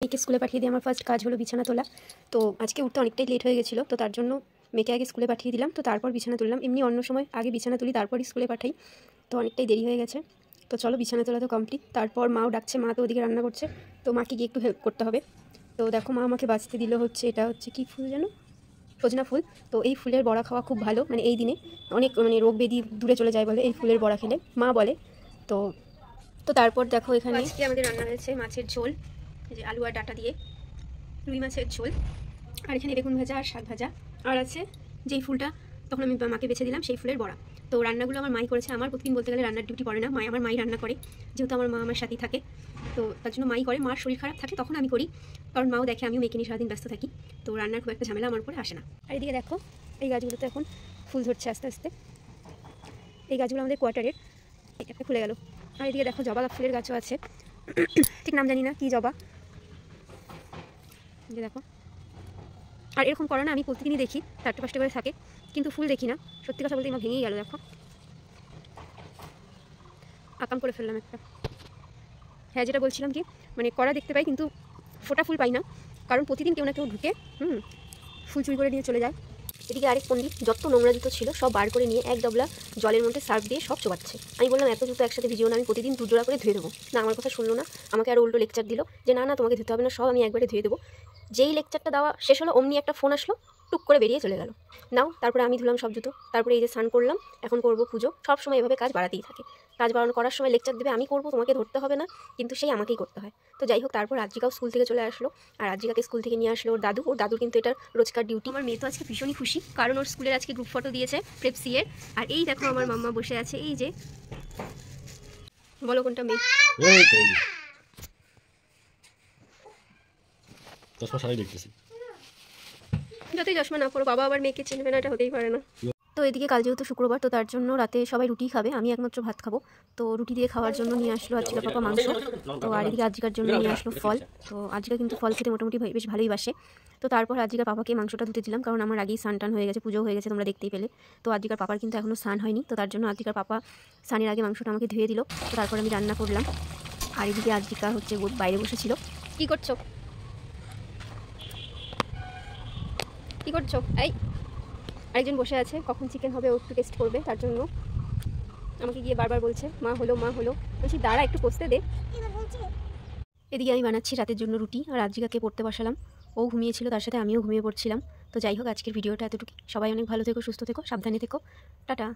মেয়েকে স্কুলে পাঠিয়ে দিয়ে আমার ফার্স্ট কাজ হলো বিছানা তোলা। তো আজকে উঠতে অনেকটাই লেট হয়ে গেছিলো, তো তার জন্য মেয়েকে আগে স্কুলে পাঠিয়ে দিলাম, তো তারপর বিছানা তুললাম। এমনি অন্য সময় আগে বিছানা তুলি তারপরই স্কুলে পাঠাই, তো অনেকটাই দেরি হয়ে গেছে। তো চলো বিছানা তোলা তো কমপ্লিট। তারপর মাও ডাকছে, মা তো ওদিকে রান্না করছে, তো মাকে গিয়ে একটু হেল্প করতে হবে। তো দেখো মা আমাকে বাঁচতে দিল হচ্ছে, এটা হচ্ছে কি ফুল যেন, সজনা ফুল। তো এই ফুলের বড়া খাওয়া খুব ভালো, মানে এই দিনে অনেক রোগ ব্যাধি দূরে চলে যায় বলে এই ফুলের বড়া খেলে, মা বলে। তো তো তারপর দেখো এখানে আজকে আমাদের রান্না হয়েছে মাছের ঝোল, যে আলু আর ডাঁটা দিয়ে রুই মাছের ঝোল, আর এখানে বেগুন ভাজা আর শাক ভাজা, আর আছে যেই ফুলটা তখন আমি মাকে বেছে দিলাম সেই ফুলের বড়া। তো রান্নাগুলো আমার মাই করেছে। আমার প্রতিদিন বলতে গেলে রান্নার ডিউটি পড়ে না, আমার মাই রান্না করে, যেহেতু আমার মা আমার সাথেই থাকে, তো তার জন্য মাই করে। মার শরীর খারাপ থাকে তখন আমি করি, কারণ মাও দেখে আমিও মেয়েকে নিয়ে সারাদিন ব্যস্ত থাকি, তো রান্নার খুব একটা ঝামেলা আমার উপরে আসে না। আর এদিকে দেখো এই গাছগুলোতে এখন ফুল ধরছে আস্তে আস্তে। এই গাছগুলো আমাদের কোয়ার্টারের, একটা খুলে গেল। আর এদিকে দেখো জবা ফুলের গাছও আছে, ঠিক নাম জানি না কি জবা, যে দেখো। আর এরকম করো না, আমি প্রতিদিনই দেখি 4-5টা করে থাকে, কিন্তু ফুল দেখি না। সত্যি কথা বলতে আমার ভেঙেই গেল, দেখো আকাম করে ফেললাম একটা। হ্যাঁ, যেটা বলছিলাম কি, মানে কড়া দেখতে পাই কিন্তু ফোটা ফুল পাই না, কারণ প্রতিদিন কেউ না কেউ ঢুকে ফুল চুরি করে নিয়ে চলে যায়। এদিকে আরেক পণ্ডিত যত নোংরা জুতো ছিল সব বার করে নিয়ে এক ডবলা জলের মধ্যে সার্ফ দিয়ে সব চোবাচ্ছে। আমি বললাম এত জুতো একসাথে ভিজিও না, আমি প্রতিদিন 2 জোড়া করে ধুয়ে দেবো। না, আমার কথা শুনলো না, আমাকে আর উল্টো লেকচার দিল যে না না তোমাকে ধুতে হবে না, সব আমি একবারে ধুয়ে দেবো। যেই লেকচারটা দেওয়া শেষ হলো অমনি একটা ফোন আসলো, টুক করে বেরিয়ে চলে গেল। নাও, তারপরে আমি ধুলাম সব জুতো, তারপরে এই যে স্নান করলাম, এখন করবো পুজো। সব সময় এভাবে কাজ বাড়াতেই থাকে, কাজ বাড়ানো করার সময় লেকচার দেবে আমি করবো, তোমাকে ধরতে হবে না, কিন্তু সেই আমাকেই করতে হয়। তো যাই হোক, তারপর আজকাও স্কুল থেকে চলে আসলো, আর আজকাকে স্কুল থেকে নিয়ে আসলো ওর দাদুর কিন্তু এটা রোজকার ডিউটি। আমার মেয়ে তো আজকে ভীষণই খুশি, কারণ ওর স্কুলের আজকে গ্রুপ ফটো দিয়েছে প্রেপসি এর। আর এই দেখো আমার মাম্মা বসে আছে, এই যে, বলো কোনটা মেয়ে? যতই চশমা না পড়ো, বাবা আবার মেয়েকে চিনবে না, এটা হতেই পারে না। তো এদিকে কাল যেহেতু শুক্রবার, তো তার জন্য রাতে সবাই রুটি খাবে, আমি একমাত্র ভাত খাবো। তো রুটি দিয়ে খাওয়ার জন্য নিয়ে আসলো আজকে পাপা মাংস। তো আর এদিকে আজিকার জন্য নিয়ে আসলো ফল। তো আজিকা কিন্তু ফল খেতে মোটামুটি বেশ ভালোই বাসে। তো তারপর আজিকার পাপাকে মাংসটা ধুতে দিলাম, কারণ আমার আগেই স্নান টান হয়ে গেছে, পুজো হয়ে গেছে, তোমরা দেখতেই পেলে। তো আজিকার পাপার কিন্তু এখনও স্নান হয়নি, তো তার জন্য আজিকার পাপা স্নানের আগে মাংসটা আমাকে ধুয়ে দিল। তো তারপর আমি রান্না করলাম। আর এদিকে আজিকা হচ্ছে বাইরে বসেছিল। কি করছো? কি করছো? এই আরেকজন বসে আছে, কখন চিকেন হবে ও একটু টেস্ট করবে, তার জন্য আমাকে গিয়ে বারবার বলছে মা হলো মা হলো। বলছি দাঁড়া একটু কষতে দে। এদিকে আমি বানাচ্ছি রাতের জন্য রুটি, আর আজিকাকে পড়তে বসালাম। ও ঘুমিয়েছিল, তার সাথে আমিও ঘুমিয়ে পড়ছিলাম। তো যাই হোক, আজকের ভিডিওটা এতটুকু। সবাই অনেক ভালো থেকো, সুস্থ থেকো, সাবধানে থেকো, টাটা।